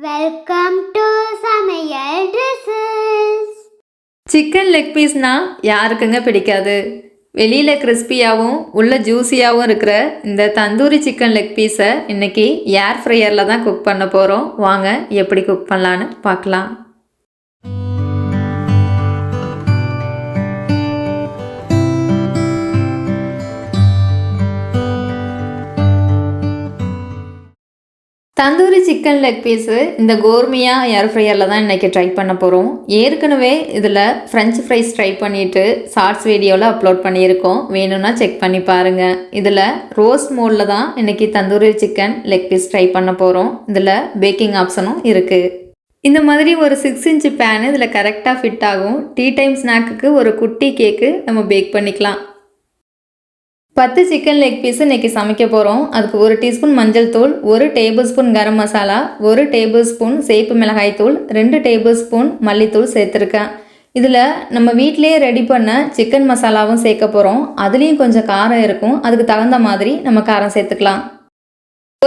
Welcome to சமையல் dishes. Chicken leg பீஸ்னா யாருக்குங்க பிடிக்காது? வெளியில் கிறிஸ்பியாகவும் உள்ள ஜூஸியாகவும் இருக்கிற இந்த தந்தூரி சிக்கன் லெக் பீஸை இன்றைக்கி ஏர் ஃப்ரையரில் தான் குக் பண்ண போகிறோம். வாங்க எப்படி குக் பண்ணலான்னு பார்க்கலாம். தந்தூரி சிக்கன் லெக் பீஸு இந்த கோர்மியா ஏர் ஃப்ரையரில் தான் இன்றைக்கி ட்ரை பண்ண போகிறோம். ஏற்கனவே இதில் ஃப்ரெஞ்ச் ஃப்ரைஸ் ட்ரை பண்ணிவிட்டு ஷார்ட்ஸ் வீடியோவில் அப்லோட் பண்ணியிருக்கோம். வேணும்னா செக் பண்ணி பாருங்கள். இதில் ரோஸ்ட் மோடில் தான் இன்றைக்கி tandoori chicken leg piece try பண்ண போகிறோம். இதில் பேக்கிங் ஆப்ஷனும் இருக்குது. இந்த மாதிரி ஒரு 6 இன்ச் பேனு இதில் கரெக்டாக ஃபிட் ஆகும். டீ டைம் ஸ்நாக்குக்கு ஒரு குட்டி கேக்கு நம்ம பேக் பண்ணிக்கலாம். 10 சிக்கன் லெக் பீஸ் இன்றைக்கி சமைக்க போகிறோம். அதுக்கு 1 டீஸ்பூன் மஞ்சள் தூள், 1 table spoon garam masala, 1 table spoon சேப்பு மிளகாய் தூள், 2 டேபிள் ஸ்பூன் மல்லித்தூள் சேர்த்துருக்கேன். இதில் நம்ம வீட்டிலேயே ரெடி பண்ண சிக்கன் மசாலாவும் சேர்க்க போகிறோம். அதுலேயும் கொஞ்சம் காரம் இருக்கும். அதுக்கு தகுந்த மாதிரி நம்ம காரம் சேர்த்துக்கலாம்.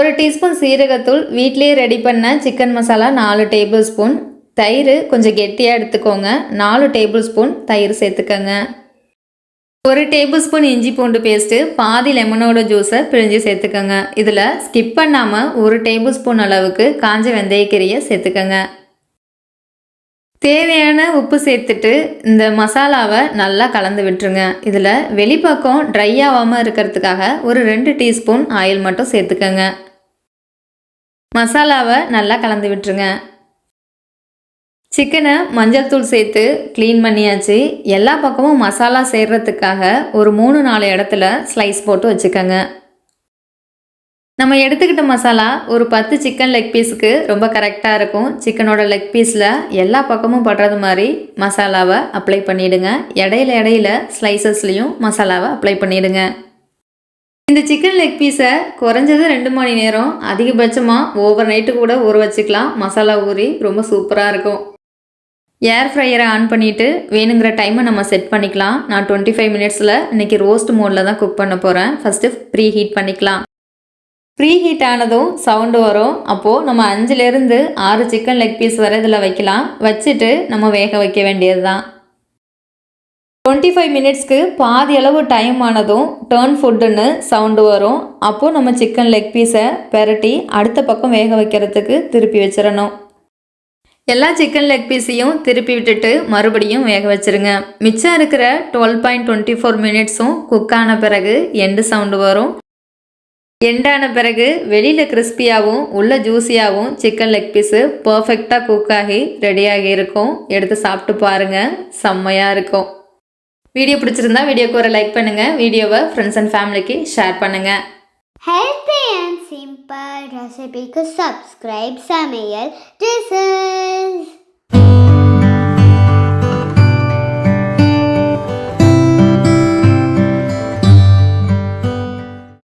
1 டீஸ்பூன் சீரகத்தூள், வீட்டிலேயே ரெடி பண்ண சிக்கன் மசாலா 4 டேபிள் ஸ்பூன், தயிர் கொஞ்சம் கெட்டியாக எடுத்துக்கோங்க. 4 டேபிள் ஸ்பூன் தயிர் சேர்த்துக்கோங்க. 1 டேபிள் ஸ்பூன் இஞ்சி பூண்டு பேஸ்ட்டு, பாதி லெமனோட ஜூஸை பிழிஞ்சு சேர்த்துக்கோங்க. இதில் ஸ்கிப் பண்ணாமல் 1 டேபிள் ஸ்பூன் அளவுக்கு காஞ்ச வெந்தயக்கீரையை சேர்த்துக்கோங்க. தேவையான உப்பு சேர்த்துட்டு இந்த மசாலாவை நல்லா கலந்து விட்டுருங்க. இதில் வெளிப்பக்கம் ட்ரை ஆகாமல் இருக்கிறதுக்காக ஒரு 2 டீஸ்பூன் ஆயில் மட்டும் சேர்த்துக்கோங்க. மசாலாவை நல்லா கலந்து விட்டுருங்க. சிக்கனை மஞ்சள் தூள் சேர்த்து க்ளீன் பண்ணியாச்சு. எல்லா பக்கமும் மசாலா சேர்கிறதுக்காக ஒரு 3-4 இடத்துல ஸ்லைஸ் போட்டு வச்சுக்கோங்க. நம்ம எடுத்துக்கிட்ட மசாலா ஒரு 10 சிக்கன் லெக் பீஸுக்கு ரொம்ப கரெக்டாக இருக்கும். சிக்கனோட லெக் பீஸில் எல்லா பக்கமும் படுறது மாதிரி மசாலாவை அப்ளை பண்ணிவிடுங்க. இடையில ஸ்லைசஸ்லேயும் மசாலாவை அப்ளை பண்ணிவிடுங்க. இந்த சிக்கன் லெக் பீஸை குறைஞ்சது 2 மணி நேரம், அதிகபட்சமாக ஓவர் நைட்டு கூட ஊற வச்சுக்கலாம். மசாலா ஊறி ரொம்ப சூப்பராக இருக்கும். ஏர் ஃப்ரையரை ஆன் பண்ணிவிட்டு வேணுங்கிற டைமை நம்ம செட் பண்ணிக்கலாம். நான் 25 மினிட்ஸில் இன்றைக்கி ரோஸ்ட் மோடில் தான் குக் பண்ண போகிறேன். ஃபஸ்ட்டு ப்ரீ ஹீட் பண்ணிக்கலாம். ப்ரீ ஹீட் ஆனதும் சவுண்டு வரும். அப்போது நம்ம 5லேருந்து 6 சிக்கன் லெக் பீஸ் வரை இதில் வைக்கலாம். வச்சுட்டு நம்ம வேக வைக்க வேண்டியது தான். 25 மினிட்ஸ்க்கு பாதி அளவு டைம் ஆனதும் டர்ன் ஃபுட்டுன்னு சவுண்டு வரும். அப்போது நம்ம சிக்கன் லெக் பீஸை பெரட்டி அடுத்த பக்கம் வேக வைக்கிறதுக்கு திருப்பி வச்சிடணும். எல்லா சிக்கன் லெக் பீஸையும் திருப்பி விட்டுட்டு மறுபடியும் வேக வச்சுருங்க. மிச்சம் இருக்கிற 12.24 மினிட்ஸும் குக் ஆன பிறகு எண்டு சவுண்டு வரும். எண்டான பிறகு வெளியில் கிறிஸ்பியாகவும் உள்ள ஜூஸியாகவும் சிக்கன் லெக் பீஸு பர்ஃபெக்டாக குக் ஆகி ரெடியாகி இருக்கும். எடுத்து சாப்பிட்டு பாருங்கள், செம்மையாக இருக்கும். வீடியோ பிடிச்சிருந்தா வீடியோக்கு ஒரு லைக் பண்ணுங்கள். வீடியோவை ஃப்ரெண்ட்ஸ் அண்ட் ஃபேமிலிக்கு ஷேர் பண்ணுங்கள். Healthy and simple recipe ku subscribe சமையல் டிஷ்ஷஸ்.